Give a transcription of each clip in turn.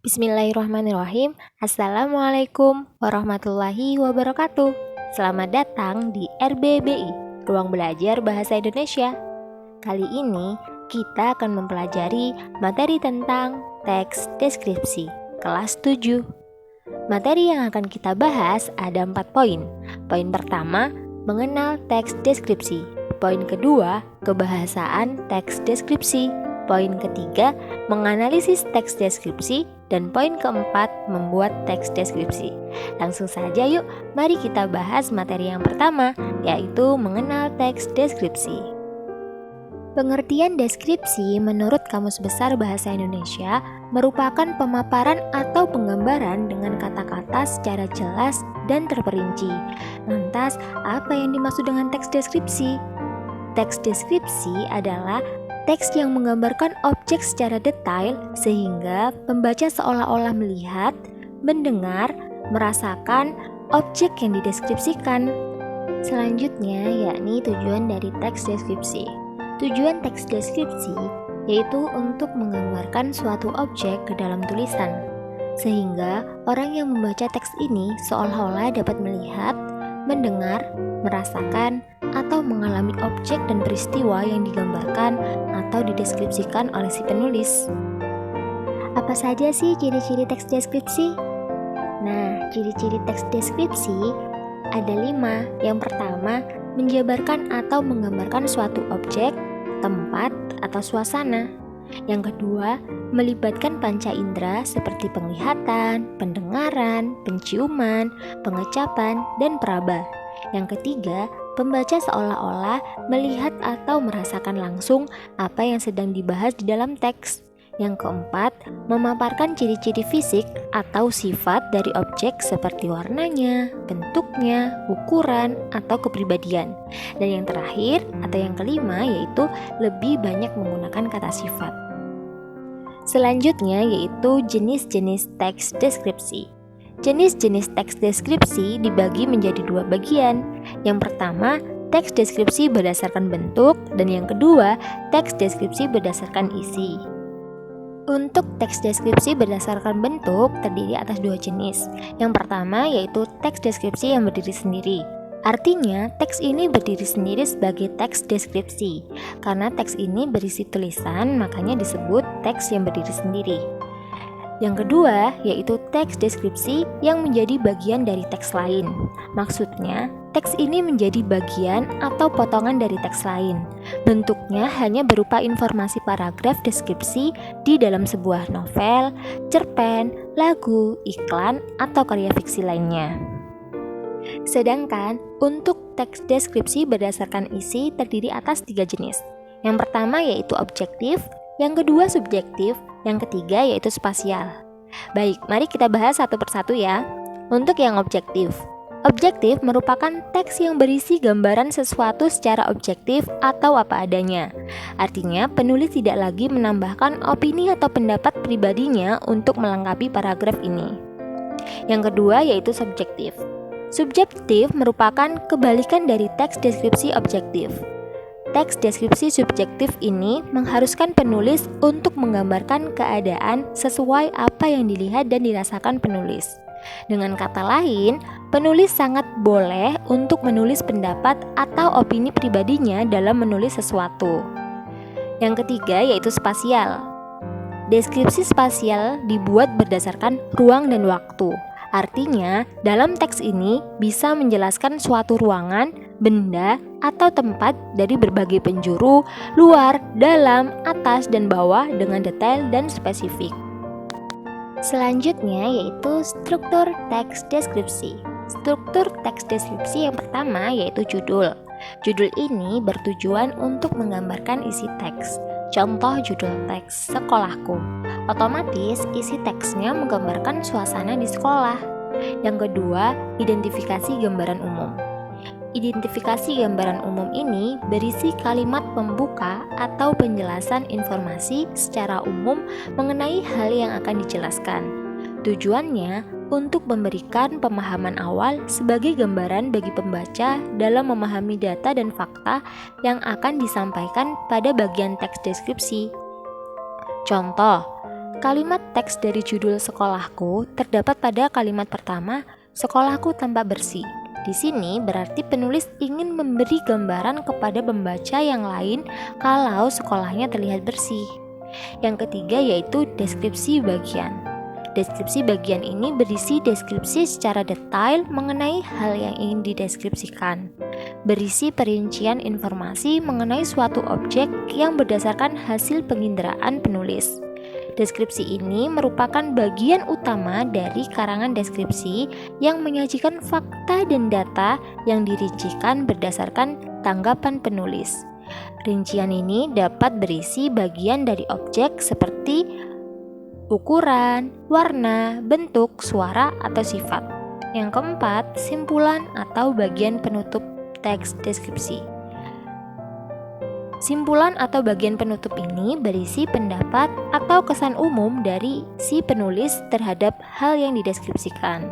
Bismillahirrahmanirrahim. Assalamualaikum warahmatullahi wabarakatuh. Selamat datang di RBBI, Ruang Belajar Bahasa Indonesia. Kali ini kita akan mempelajari materi tentang teks deskripsi, kelas 7. Materi yang akan kita bahas ada 4 poin. Poin pertama, mengenal teks deskripsi. Poin kedua, kebahasaan teks deskripsi. Poin ketiga, menganalisis teks deskripsi. Dan poin keempat, membuat teks deskripsi. Langsung saja yuk, mari kita bahas materi yang pertama, yaitu mengenal teks deskripsi. Pengertian deskripsi menurut Kamus Besar Bahasa Indonesia merupakan pemaparan atau penggambaran dengan kata-kata secara jelas dan terperinci. Lantas, apa yang dimaksud dengan teks deskripsi? Teks deskripsi adalah teks yang menggambarkan objek secara detail sehingga pembaca seolah-olah melihat, mendengar, merasakan objek yang dideskripsikan. Selanjutnya yakni tujuan dari teks deskripsi. Tujuan teks deskripsi yaitu untuk menggambarkan suatu objek ke dalam tulisan, sehingga orang yang membaca teks ini seolah-olah dapat melihat, mendengar, merasakan, atau mengalami objek dan peristiwa yang digambarkan atau dideskripsikan oleh si penulis. Apa saja sih ciri-ciri teks deskripsi? Nah, ciri-ciri teks deskripsi ada 5. Yang pertama, menjabarkan atau menggambarkan suatu objek, tempat, atau suasana. Yang kedua, melibatkan panca indera seperti penglihatan, pendengaran, penciuman, pengecapan, dan peraba. Yang ketiga, pembaca seolah-olah melihat atau merasakan langsung apa yang sedang dibahas di dalam teks. Yang keempat, memaparkan ciri-ciri fisik atau sifat dari objek seperti warnanya, bentuknya, ukuran, atau kepribadian. Dan yang terakhir atau yang kelima yaitu lebih banyak menggunakan kata sifat. Selanjutnya yaitu jenis-jenis teks deskripsi. Jenis-jenis teks deskripsi dibagi menjadi 2 bagian. Yang pertama, teks deskripsi berdasarkan bentuk, dan yang kedua, teks deskripsi berdasarkan isi. Untuk teks deskripsi berdasarkan bentuk terdiri atas 2 jenis. Yang pertama yaitu teks deskripsi yang berdiri sendiri. Artinya, teks ini berdiri sendiri sebagai teks deskripsi. Karena teks ini berisi tulisan, makanya disebut teks yang berdiri sendiri. Yang kedua, yaitu teks deskripsi yang menjadi bagian dari teks lain. Maksudnya, teks ini menjadi bagian atau potongan dari teks lain. Bentuknya hanya berupa informasi paragraf deskripsi di dalam sebuah novel, cerpen, lagu, iklan, atau karya fiksi lainnya. Sedangkan, untuk teks deskripsi berdasarkan isi terdiri atas 3 jenis. Yang pertama yaitu objektif, yang kedua subjektif, yang ketiga yaitu spasial. Baik, mari kita bahas satu persatu ya. Untuk yang objektif. Objektif merupakan teks yang berisi gambaran sesuatu secara objektif atau apa adanya. Artinya, penulis tidak lagi menambahkan opini atau pendapat pribadinya untuk melengkapi paragraf ini. Yang kedua yaitu subjektif. Subjektif merupakan kebalikan dari teks deskripsi objektif. Teks deskripsi subjektif ini mengharuskan penulis untuk menggambarkan keadaan sesuai apa yang dilihat dan dirasakan penulis. Dengan kata lain, penulis sangat boleh untuk menulis pendapat atau opini pribadinya dalam menulis sesuatu. Yang ketiga yaitu spasial. Deskripsi spasial dibuat berdasarkan ruang dan waktu. Artinya, dalam teks ini bisa menjelaskan suatu ruangan, benda, atau tempat dari berbagai penjuru, luar, dalam, atas, dan bawah dengan detail dan spesifik. Selanjutnya yaitu struktur teks deskripsi. Struktur teks deskripsi yang pertama yaitu judul. Judul ini bertujuan untuk menggambarkan isi teks. Contoh judul teks sekolahku. Otomatis isi teksnya menggambarkan suasana di sekolah. Yang kedua, identifikasi gambaran umum. Identifikasi gambaran umum ini berisi kalimat pembuka atau penjelasan informasi secara umum mengenai hal yang akan dijelaskan. Tujuannya untuk memberikan pemahaman awal sebagai gambaran bagi pembaca dalam memahami data dan fakta yang akan disampaikan pada bagian teks deskripsi. Contoh, Kalimat teks dari judul sekolahku terdapat pada kalimat pertama, sekolahku tampak bersih. Di sini berarti penulis ingin memberi gambaran kepada pembaca yang lain kalau sekolahnya terlihat bersih. Yang ketiga yaitu deskripsi bagian. Deskripsi bagian ini berisi deskripsi secara detail mengenai hal yang ingin dideskripsikan. Berisi perincian informasi mengenai suatu objek yang berdasarkan hasil penginderaan penulis. Deskripsi ini merupakan bagian utama dari karangan deskripsi yang menyajikan fakta dan data yang dirincikan berdasarkan tanggapan penulis. Rincian ini dapat berisi bagian dari objek seperti ukuran, warna, bentuk, suara, atau sifat. Yang keempat, simpulan atau bagian penutup teks deskripsi. Simpulan atau bagian penutup ini berisi pendapat atau kesan umum dari si penulis terhadap hal yang dideskripsikan.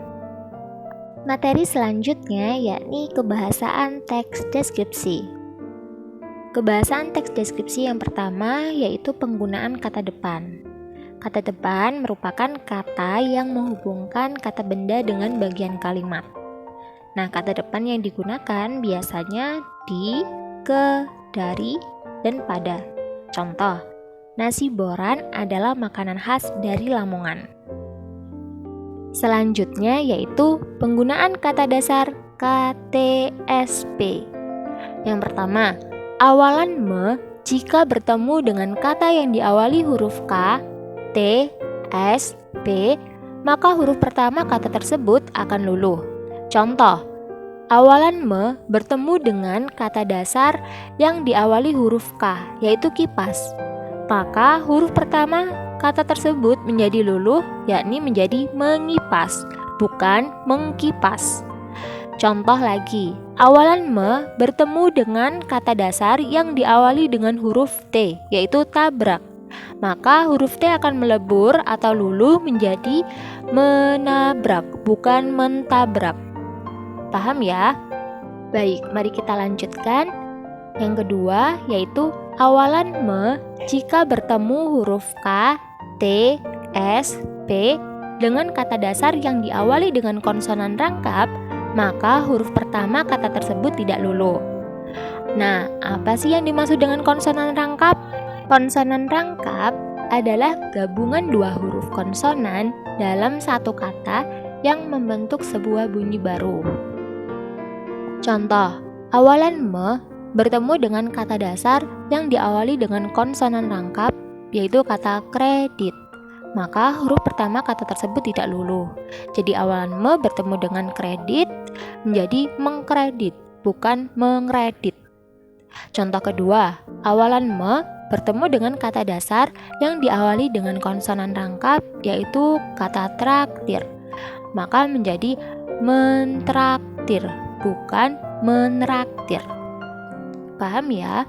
Materi selanjutnya yakni kebahasaan teks deskripsi. Kebahasaan teks deskripsi yang pertama yaitu penggunaan kata depan. Kata depan merupakan kata yang menghubungkan kata benda dengan bagian kalimat. Nah, kata depan yang digunakan biasanya di, ke, dari, dan pada. Contoh, nasi boran adalah makanan khas dari Lamongan. Selanjutnya yaitu penggunaan kata dasar KTSP. Yang pertama, awalan me jika bertemu dengan kata yang diawali huruf K, T, S, P, maka huruf pertama kata tersebut akan luluh. Contoh, awalan me bertemu dengan kata dasar yang diawali huruf K, yaitu kipas. Maka huruf pertama kata tersebut menjadi luluh, yakni menjadi mengipas, bukan mengkipas. Contoh lagi, awalan me bertemu dengan kata dasar yang diawali dengan huruf T, yaitu tabrak. Maka huruf T akan melebur atau luluh menjadi menabrak, bukan mentabrak. Paham ya? Baik, mari kita lanjutkan. Yang kedua yaitu awalan me jika bertemu huruf K, T, S, P dengan kata dasar yang diawali dengan konsonan rangkap, maka huruf pertama kata tersebut tidak luluh. Nah, apa sih yang dimaksud dengan konsonan rangkap? Konsonan rangkap adalah gabungan dua huruf konsonan dalam satu kata yang membentuk sebuah bunyi baru. Contoh, awalan me bertemu dengan kata dasar yang diawali dengan konsonan rangkap, yaitu kata kredit. Maka huruf pertama kata tersebut tidak luluh. Jadi awalan me bertemu dengan kredit menjadi mengkredit, bukan mengkredit. Contoh kedua, awalan me bertemu dengan kata dasar yang diawali dengan konsonan rangkap, yaitu kata traktir. Maka menjadi mentraktir, bukan menraktir. Paham ya?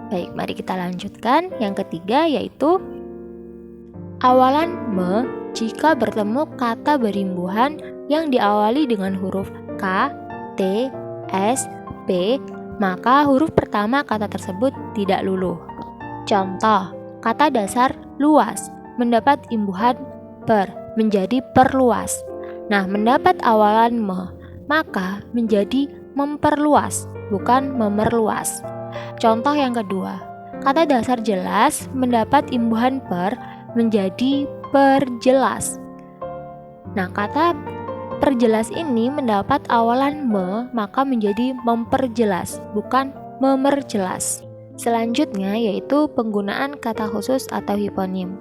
Baik, mari kita lanjutkan. Yang ketiga yaitu awalan me jika bertemu kata berimbuhan yang diawali dengan huruf K, T, S, P, maka huruf pertama kata tersebut tidak luluh. Contoh, kata dasar luas mendapat imbuhan per menjadi perluas. Nah, mendapat awalan me maka menjadi memperluas, bukan memerluas. Contoh yang kedua, kata dasar jelas mendapat imbuhan per menjadi perjelas. Nah, kata perjelas ini mendapat awalan me maka menjadi memperjelas, bukan memerjelas. Selanjutnya yaitu penggunaan kata khusus atau hiponim.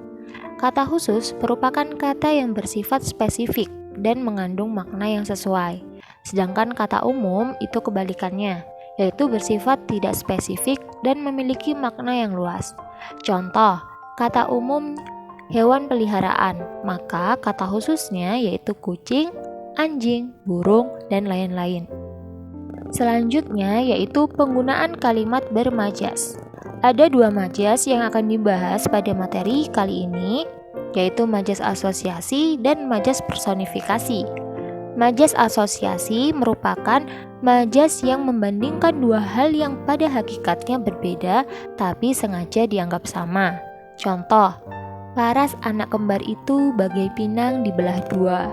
Kata khusus merupakan kata yang bersifat spesifik dan mengandung makna yang sesuai. Sedangkan kata umum itu kebalikannya, yaitu bersifat tidak spesifik dan memiliki makna yang luas. Contoh, kata umum hewan peliharaan, maka kata khususnya yaitu kucing, anjing, burung, dan lain-lain. Selanjutnya yaitu penggunaan kalimat bermajas. Ada dua majas yang akan dibahas pada materi kali ini, yaitu majas asosiasi dan majas personifikasi. Majas asosiasi merupakan majas yang membandingkan dua hal yang pada hakikatnya berbeda tapi sengaja dianggap sama. Contoh, paras anak kembar itu bagai pinang dibelah dua.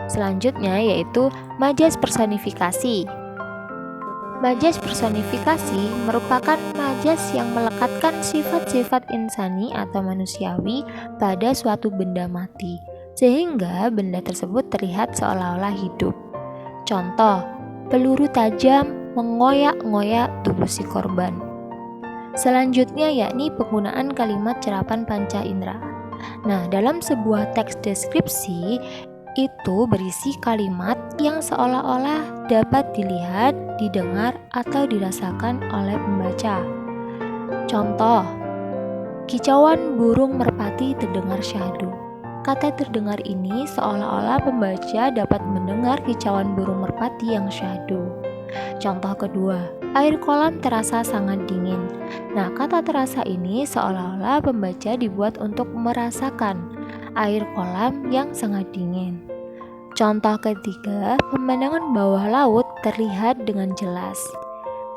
Selanjutnya yaitu majas personifikasi. Majas personifikasi merupakan majas yang melekatkan sifat-sifat insani atau manusiawi pada suatu benda mati, sehingga benda tersebut terlihat seolah-olah hidup. Contoh, peluru tajam mengoyak-ngoyak tubuh si korban. Selanjutnya yakni penggunaan kalimat cerapan panca indera. Nah, dalam sebuah teks deskripsi itu berisi kalimat yang seolah-olah dapat dilihat, didengar, atau dirasakan oleh pembaca. Contoh, kicauan burung merpati terdengar syahdu. Kata terdengar ini seolah-olah pembaca dapat mendengar kicauan burung merpati yang syahdu. Contoh kedua, air kolam terasa sangat dingin. Nah, kata terasa ini seolah-olah pembaca dibuat untuk merasakan air kolam yang sangat dingin. Contoh ketiga, pemandangan bawah laut terlihat dengan jelas.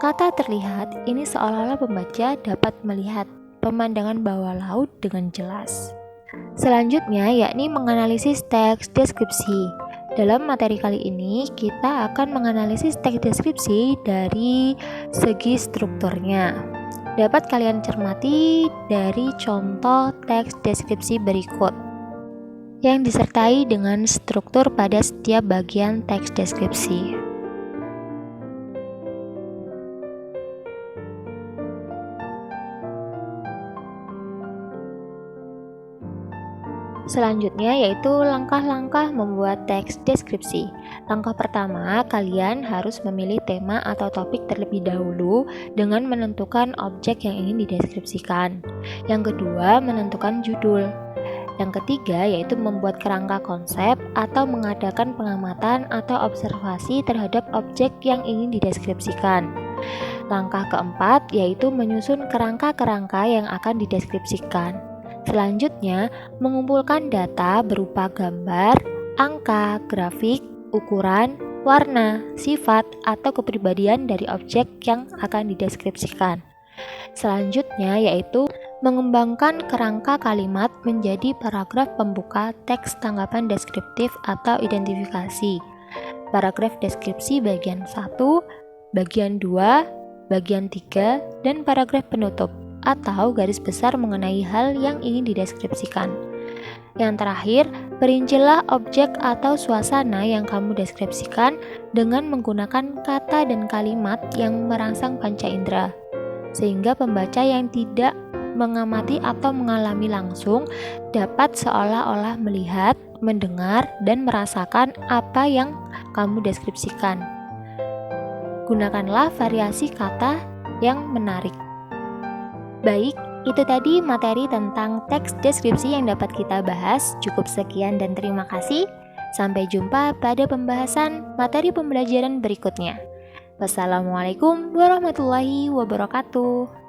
Kata terlihat ini seolah-olah pembaca dapat melihat pemandangan bawah laut dengan jelas. Selanjutnya yakni menganalisis teks deskripsi. Dalam materi kali ini kita akan menganalisis teks deskripsi dari segi strukturnya. Dapat kalian cermati dari contoh teks deskripsi berikut yang disertai dengan struktur pada setiap bagian teks deskripsi. Selanjutnya yaitu langkah-langkah membuat teks deskripsi. Langkah pertama, kalian harus memilih tema atau topik terlebih dahulu dengan menentukan objek yang ingin dideskripsikan. Yang kedua, menentukan judul. Yang ketiga yaitu membuat kerangka konsep atau mengadakan pengamatan atau observasi terhadap objek yang ingin dideskripsikan. Langkah keempat yaitu menyusun kerangka-kerangka yang akan dideskripsikan. Selanjutnya, mengumpulkan data berupa gambar, angka, grafik, ukuran, warna, sifat, atau kepribadian dari objek yang akan dideskripsikan. Selanjutnya yaitu mengembangkan kerangka kalimat menjadi paragraf pembuka teks tanggapan deskriptif atau identifikasi. Paragraf deskripsi bagian 1, bagian 2, bagian 3, dan paragraf penutup atau garis besar mengenai hal yang ingin dideskripsikan. Yang terakhir, perincilah objek atau suasana yang kamu deskripsikan dengan menggunakan kata dan kalimat yang merangsang panca indera, sehingga pembaca yang tidak mengamati atau mengalami langsung dapat seolah-olah melihat, mendengar, dan merasakan apa yang kamu deskripsikan. Gunakanlah variasi kata yang menarik. Baik, itu tadi materi tentang teks deskripsi yang dapat kita bahas. Cukup sekian dan terima kasih. Sampai jumpa pada pembahasan materi pembelajaran berikutnya. Wassalamualaikum warahmatullahi wabarakatuh.